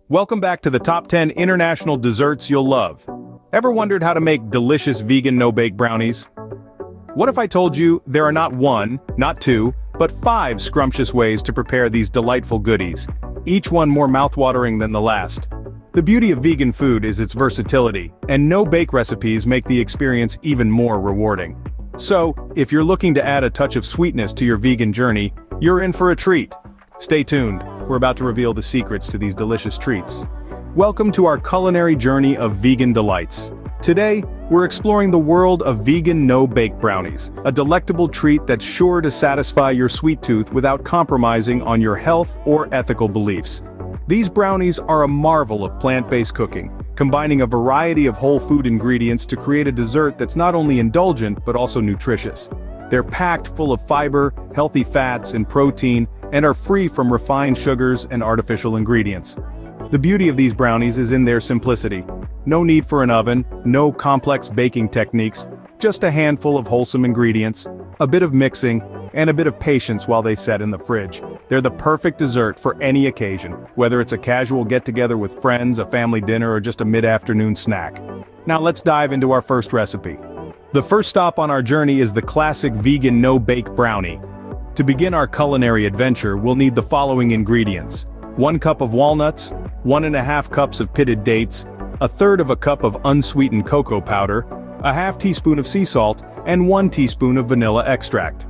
Welcome back to the top 10 international desserts you'll love. Ever wondered how to make delicious vegan no-bake brownies? What if I told you there are not one, not two, but 5 scrumptious ways to prepare these delightful goodies, each one more mouthwatering than the last? The beauty of vegan food is its versatility, and no-bake recipes make the experience even more rewarding. So, if you're looking to add a touch of sweetness to your vegan journey, you're in for a treat. Stay tuned, we're about to reveal the secrets to these delicious treats. Welcome to our culinary journey of vegan delights. Today, we're exploring the world of vegan no-bake brownies, a delectable treat that's sure to satisfy your sweet tooth without compromising on your health or ethical beliefs. These brownies are a marvel of plant-based cooking, combining a variety of whole food ingredients to create a dessert that's not only indulgent but also nutritious. They're packed full of fiber, healthy fats, and protein, and are free from refined sugars and artificial ingredients. The beauty of these brownies is in their simplicity. No need for an oven, no complex baking techniques, just a handful of wholesome ingredients, a bit of mixing, and a bit of patience while they set in the fridge. They're the perfect dessert for any occasion, whether it's a casual get-together with friends, a family dinner, or just a mid-afternoon snack. Now let's dive into our first recipe. The first stop on our journey is the classic vegan no-bake brownie. To begin our culinary adventure, we'll need the following ingredients: 1 cup of walnuts, 1½ cups of pitted dates, 1/3 cup of unsweetened cocoa powder, a ½ teaspoon of sea salt, and 1 teaspoon of vanilla extract.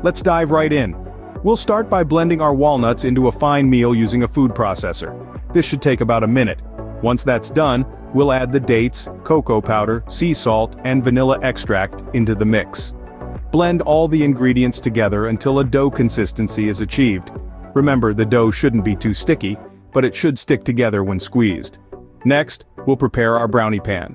Let's dive right in. We'll start by blending our walnuts into a fine meal using a food processor. This should take about a minute. Once that's done, we'll add the dates, cocoa powder, sea salt, and vanilla extract into the mix. Blend all the ingredients together until a dough consistency is achieved. Remember, the dough shouldn't be too sticky, but it should stick together when squeezed. Next, we'll prepare our brownie pan.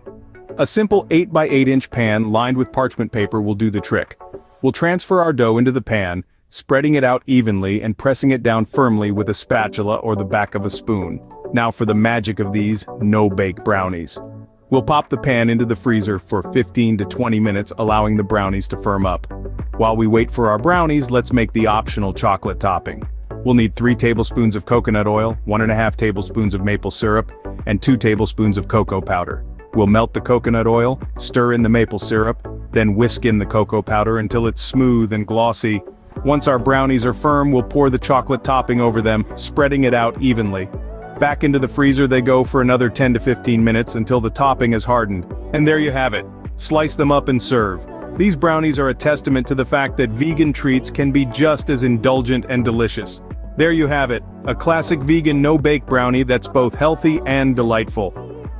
A simple 8 by 8 inch pan lined with parchment paper will do the trick. We'll transfer our dough into the pan, spreading it out evenly and pressing it down firmly with a spatula or the back of a spoon. Now for the magic of these no-bake brownies. We'll pop the pan into the freezer for 15 to 20 minutes, allowing the brownies to firm up. While we wait for our brownies, let's make the optional chocolate topping. We'll need 3 tablespoons of coconut oil, 1½ tablespoons of maple syrup, and 2 tablespoons of cocoa powder. We'll melt the coconut oil, stir in the maple syrup, then whisk in the cocoa powder until it's smooth and glossy. Once our brownies are firm, we'll pour the chocolate topping over them, spreading it out evenly. Back into the freezer they go for another 10 to 15 minutes until the topping is hardened. And there you have it. Slice them up and serve. These brownies are a testament to the fact that vegan treats can be just as indulgent and delicious. There you have it, a classic vegan no-bake brownie that's both healthy and delightful.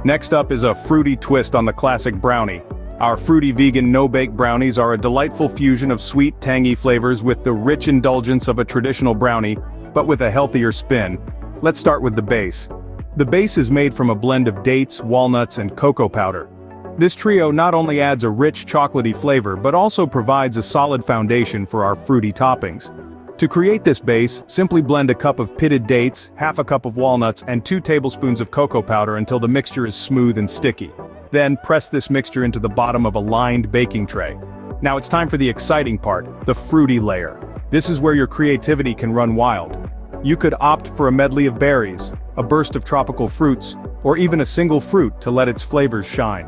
Next up is a fruity twist on the classic brownie. Our fruity vegan no-bake brownies are a delightful fusion of sweet, tangy flavors with the rich indulgence of a traditional brownie, but with a healthier spin. Let's start with the base. The base is made from a blend of dates, walnuts, and cocoa powder. This trio not only adds a rich chocolatey flavor but also provides a solid foundation for our fruity toppings. To create this base, simply blend a cup of pitted dates, ½ cup of walnuts, and 2 tablespoons of cocoa powder until the mixture is smooth and sticky. Then press this mixture into the bottom of a lined baking tray. Now it's time for the exciting part, the fruity layer. This is where your creativity can run wild. You could opt for a medley of berries, a burst of tropical fruits, or even a single fruit to let its flavors shine.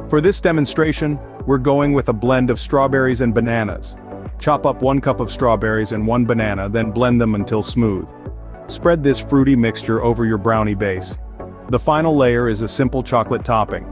For this demonstration, we're going with a blend of strawberries and bananas. Chop up 1 cup of strawberries and 1 banana, then blend them until smooth. Spread this fruity mixture over your brownie base. The final layer is a simple chocolate topping.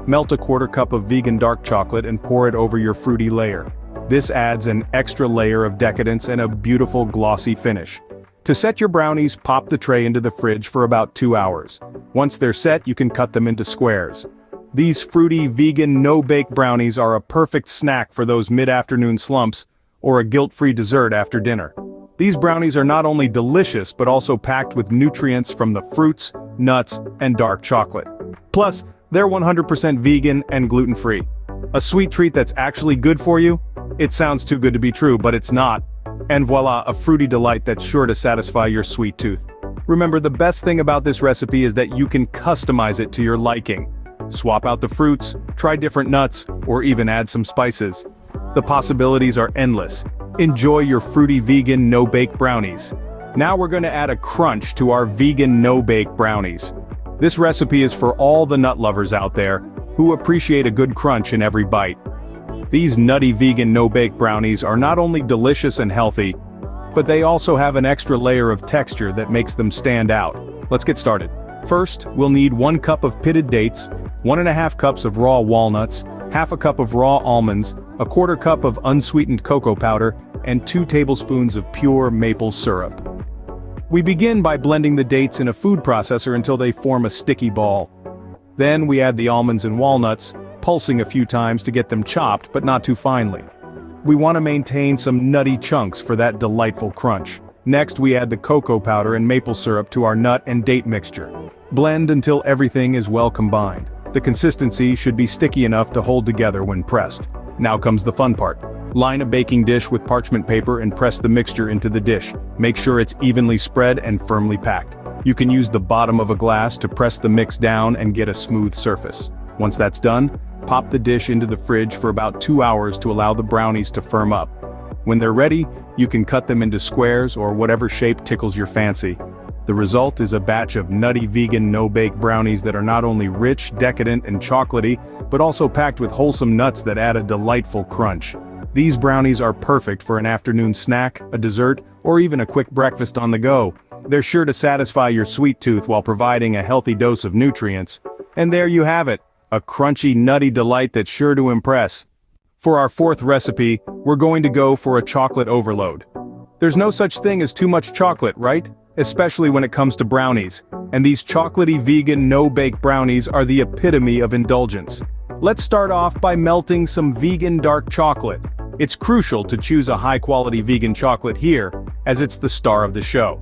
Melt a 1/4 cup of vegan dark chocolate and pour it over your fruity layer. This adds an extra layer of decadence and a beautiful glossy finish. To set your brownies, pop the tray into the fridge for about 2 hours. Once they're set, you can cut them into squares. These fruity, vegan, no-bake brownies are a perfect snack for those mid-afternoon slumps, or a guilt-free dessert after dinner. These brownies are not only delicious but also packed with nutrients from the fruits, nuts, and dark chocolate. Plus, they're 100% vegan and gluten-free. A sweet treat that's actually good for you? It sounds too good to be true, but it's not. And voila, a fruity delight that's sure to satisfy your sweet tooth. Remember, the best thing about this recipe is that you can customize it to your liking. Swap out the fruits, try different nuts, or even add some spices. The possibilities are endless. Enjoy your fruity vegan no-bake brownies. Now we're going to add a crunch to our vegan no-bake brownies. This recipe is for all the nut lovers out there who appreciate a good crunch in every bite. These nutty vegan no-bake brownies are not only delicious and healthy, but they also have an extra layer of texture that makes them stand out. Let's get started. First, we'll need 1 cup of pitted dates, 1.5 cups of raw walnuts, half a cup of raw almonds, a 1/4 cup of unsweetened cocoa powder, and 2 tablespoons of pure maple syrup. We begin by blending the dates in a food processor until they form a sticky ball. Then we add the almonds and walnuts, pulsing a few times to get them chopped but not too finely. We want to maintain some nutty chunks for that delightful crunch. Next we add the cocoa powder and maple syrup to our nut and date mixture. Blend until everything is well combined. The consistency should be sticky enough to hold together when pressed. Now comes the fun part. Line a baking dish with parchment paper and press the mixture into the dish. Make sure it's evenly spread and firmly packed. You can use the bottom of a glass to press the mix down and get a smooth surface. Once that's done, pop the dish into the fridge for about 2 hours to allow the brownies to firm up. When they're ready, you can cut them into squares or whatever shape tickles your fancy. The result is a batch of nutty vegan no-bake brownies that are not only rich, decadent, and chocolatey, but also packed with wholesome nuts that add a delightful crunch. These brownies are perfect for an afternoon snack, a dessert, or even a quick breakfast on the go. They're sure to satisfy your sweet tooth while providing a healthy dose of nutrients. And there you have it, a crunchy, nutty delight that's sure to impress. For our 4th recipe, we're going to go for a chocolate overload. There's no such thing as too much chocolate, right? Especially when it comes to brownies. And these chocolatey vegan no-bake brownies are the epitome of indulgence. Let's start off by melting some vegan dark chocolate. It's crucial to choose a high-quality vegan chocolate here, as it's the star of the show.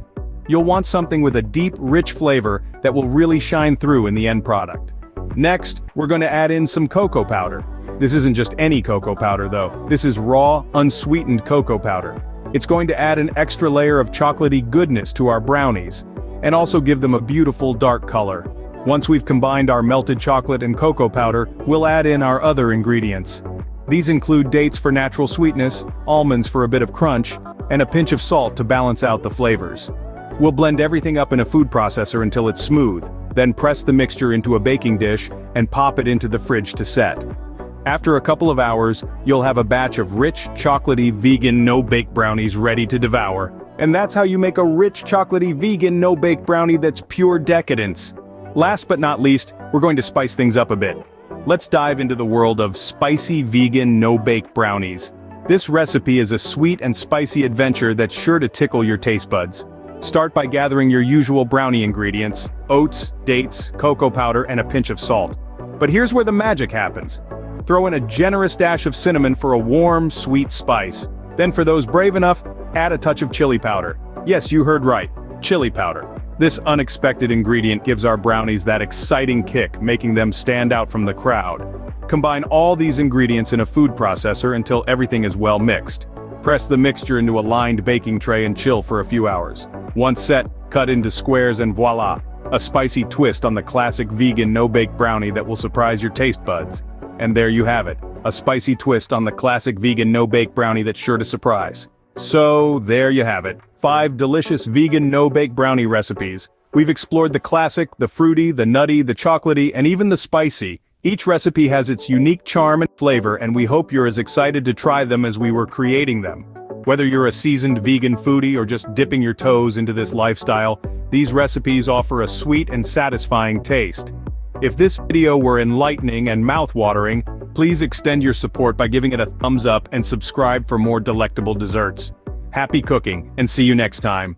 You'll want something with a deep, rich flavor that will really shine through in the end product. Next, we're going to add in some cocoa powder. This isn't just any cocoa powder though. This is raw, unsweetened cocoa powder. It's going to add an extra layer of chocolatey goodness to our brownies, and also give them a beautiful dark color. Once we've combined our melted chocolate and cocoa powder, we'll add in our other ingredients. These include dates for natural sweetness, almonds for a bit of crunch, and a pinch of salt to balance out the flavors. We'll blend everything up in a food processor until it's smooth, then press the mixture into a baking dish and pop it into the fridge to set. After a couple of hours, you'll have a batch of rich, chocolatey, vegan no-bake brownies ready to devour. And that's how you make a rich, chocolatey, vegan no-bake brownie that's pure decadence. Last but not least, we're going to spice things up a bit. Let's dive into the world of spicy vegan no-bake brownies. This recipe is a sweet and spicy adventure that's sure to tickle your taste buds. Start by gathering your usual brownie ingredients: oats, dates, cocoa powder, and a pinch of salt. But here's where the magic happens. Throw in a generous dash of cinnamon for a warm, sweet spice. Then for those brave enough, add a touch of chili powder. Yes, you heard right, chili powder. This unexpected ingredient gives our brownies that exciting kick, making them stand out from the crowd. Combine all these ingredients in a food processor until everything is well mixed. Press the mixture into a lined baking tray and chill for a few hours. Once set, cut into squares and voila! A spicy twist on the classic vegan no-bake brownie that will surprise your taste buds. And there you have it, a spicy twist on the classic vegan no-bake brownie that's sure to surprise. So, there you have it, 5 delicious vegan no-bake brownie recipes. We've explored the classic, the fruity, the nutty, the chocolatey, and even the spicy. Each recipe has its unique charm and flavor, and we hope you're as excited to try them as we were creating them. Whether you're a seasoned vegan foodie or just dipping your toes into this lifestyle, these recipes offer a sweet and satisfying taste. If this video were enlightening and mouth-watering, please extend your support by giving it a thumbs up and subscribe for more delectable desserts. Happy cooking, and see you next time.